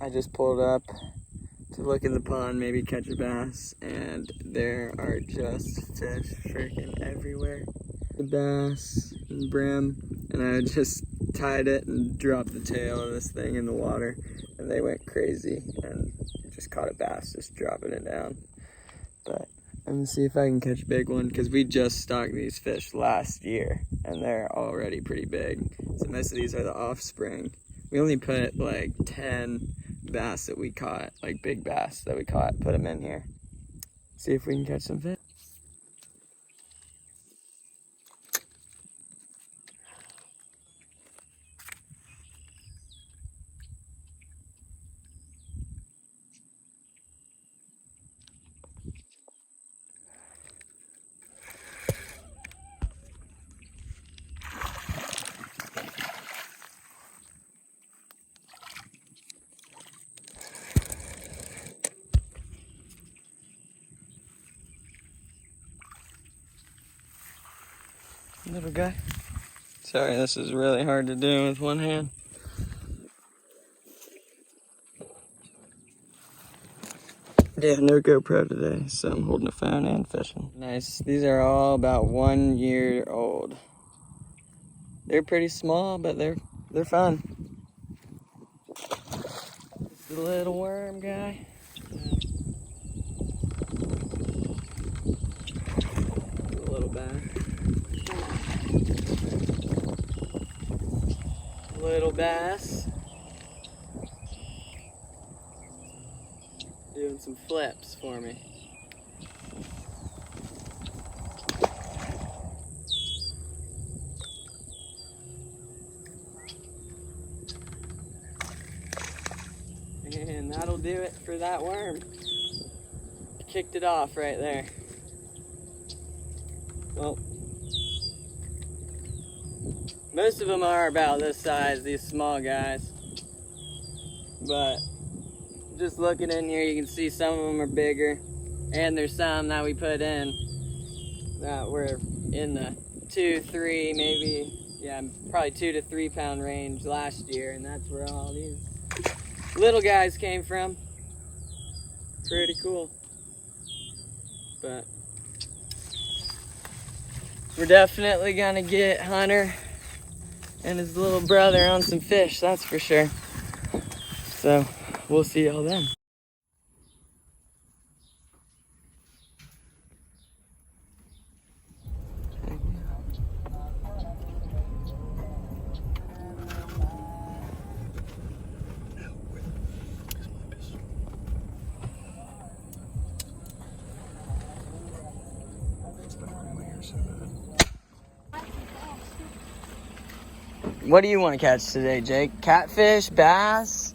I just pulled up to look in the pond, maybe catch a bass, and there are just fish freaking everywhere. The bass and brim, and I just tied it and dropped the tail of this thing in the water, and they went crazy and just caught a bass just dropping it down. But I'm gonna see if I can catch a big one, because we just stocked these fish last year and they're already pretty big. So most of these are the offspring. We only put like 10 bass that we caught, like big bass that we caught, put them in here. See if we can catch some fish. Little guy. Sorry, this is really hard to do with one hand. Yeah, no GoPro today, so I'm holding a phone and fishing. Nice. These are all about 1 year old. They're pretty small, but they're fun. The little worm guy. A little bass. Little bass. Doing some flips for me. And that'll do it for that worm. Kicked it off right there. Well, most of them are about this size, these small guys. But just looking in here, you can see some of them are bigger. And there's some that we put in that were in the 2, 3, maybe, yeah, probably 2 to 3 pound range last year. And that's where all these little guys came from. Pretty cool. But we're definitely gonna get Hunter and his little brother on some fish, that's for sure. So we'll see y'all then. What do you want to catch today, Jake? Catfish, bass,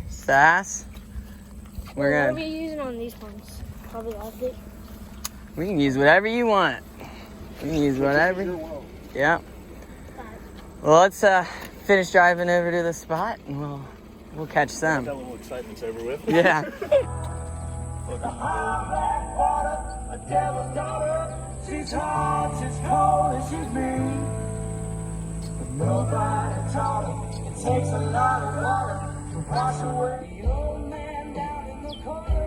sass? What are we using on these ones? Probably Oscar. We can use whatever you want. We can use whatever. Yeah. Well, let's finish driving over to the spot and we'll catch some. That little excitement's over with. Yeah. She's hot, she's cold, and she's mean. But nobody taught her. It takes a lot of water to wash away the old man down in the corner.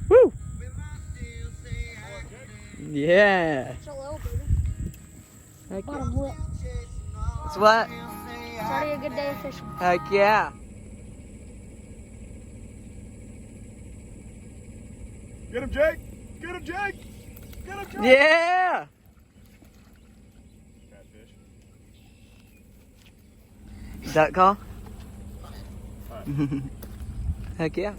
Woo! Yeah. It's a little baby. Heck Bottom lip. It's what? It's already a good day of fishing. Heck yeah. Get him, Jake! Get him, Jake! Get him, Jake! Yeah! Catfish. Duck call? Right. Heck yeah.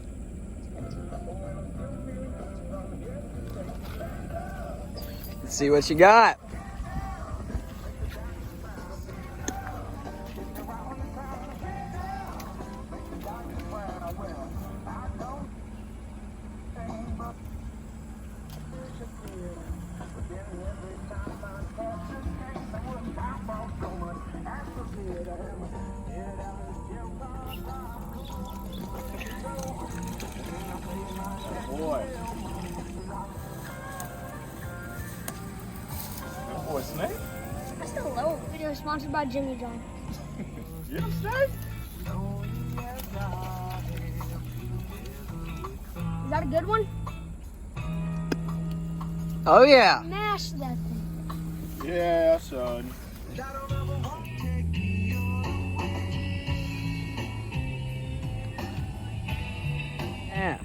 Let's see what you got. sponsored by Jimmy John. You understand? Is that a good one? Oh yeah. Mash that thing. Yeah, son. Yeah.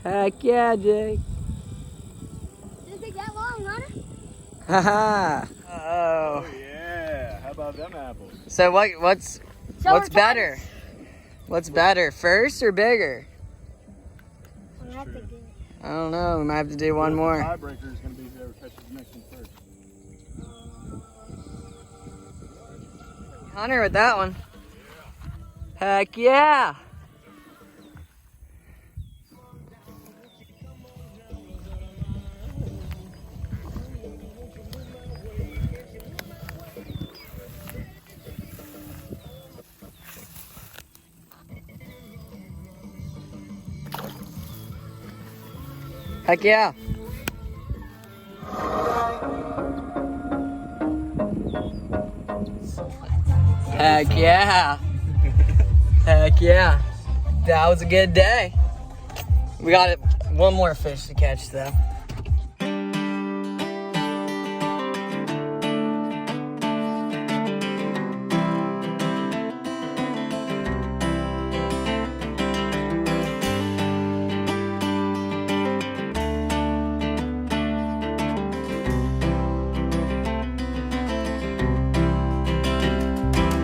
Heck yeah, Jake. Didn't take that long, Hunter. Haha. Oh. Oh yeah. How about them apples? So what's Silver better? What's better, first or bigger? I'm gonna have to do it. I don't know. We might have to do one more. The tiebreaker is going to be whoever catches the next one first. Hunter with that one. Heck yeah. Heck yeah. Heck yeah. Heck yeah. That was a good day. We got one more fish to catch though.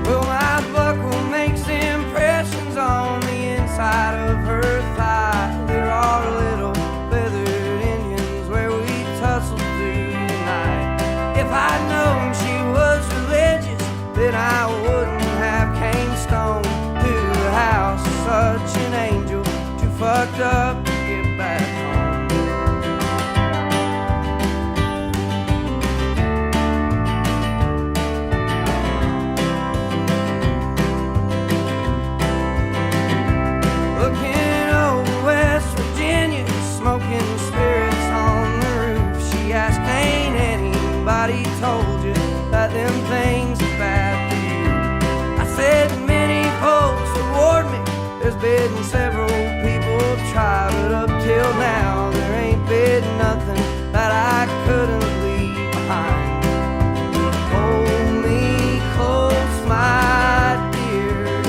Well, my buckle makes impressions on the inside of her thigh. There are little feathered Indians where we tussled through the night. If I'd known she was religious, then I wouldn't have came stone to the house. Such an angel, too fucked up to get back home. Looking over West Virginia, smoking spirits on the roof. She asked, ain't anybody told you that them things are bad for you? I said, many folks have warned me. There's been several people try, but up till now there ain't been nothing that I couldn't leave behind. Hold me close, my dear.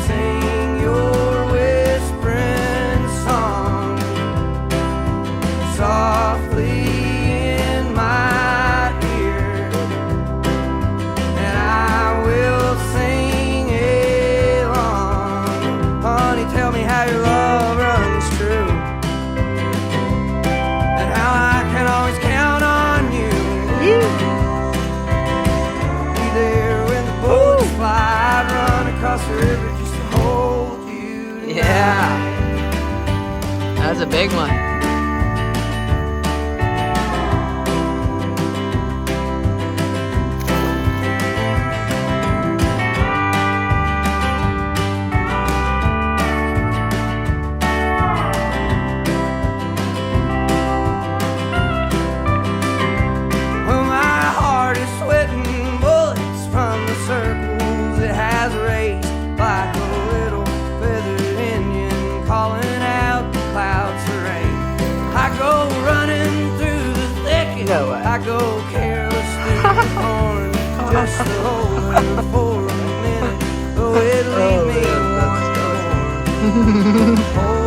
Sing your whispering song softly in my ear, and I will sing along. Honey, tell me how your love runs true, and how I can always count on you. Be there when the bullets fly. I'd run across the river just to hold you tonight. Yeah. That was a big one. Well, my heart is sweating bullets from the circles it has raced, like a little feathered Indian calling out the clouds for rain. I go running through the thicket, No way. I go careless through the corn, just to hold her for a minute, though it leave me man, that's once more. Hold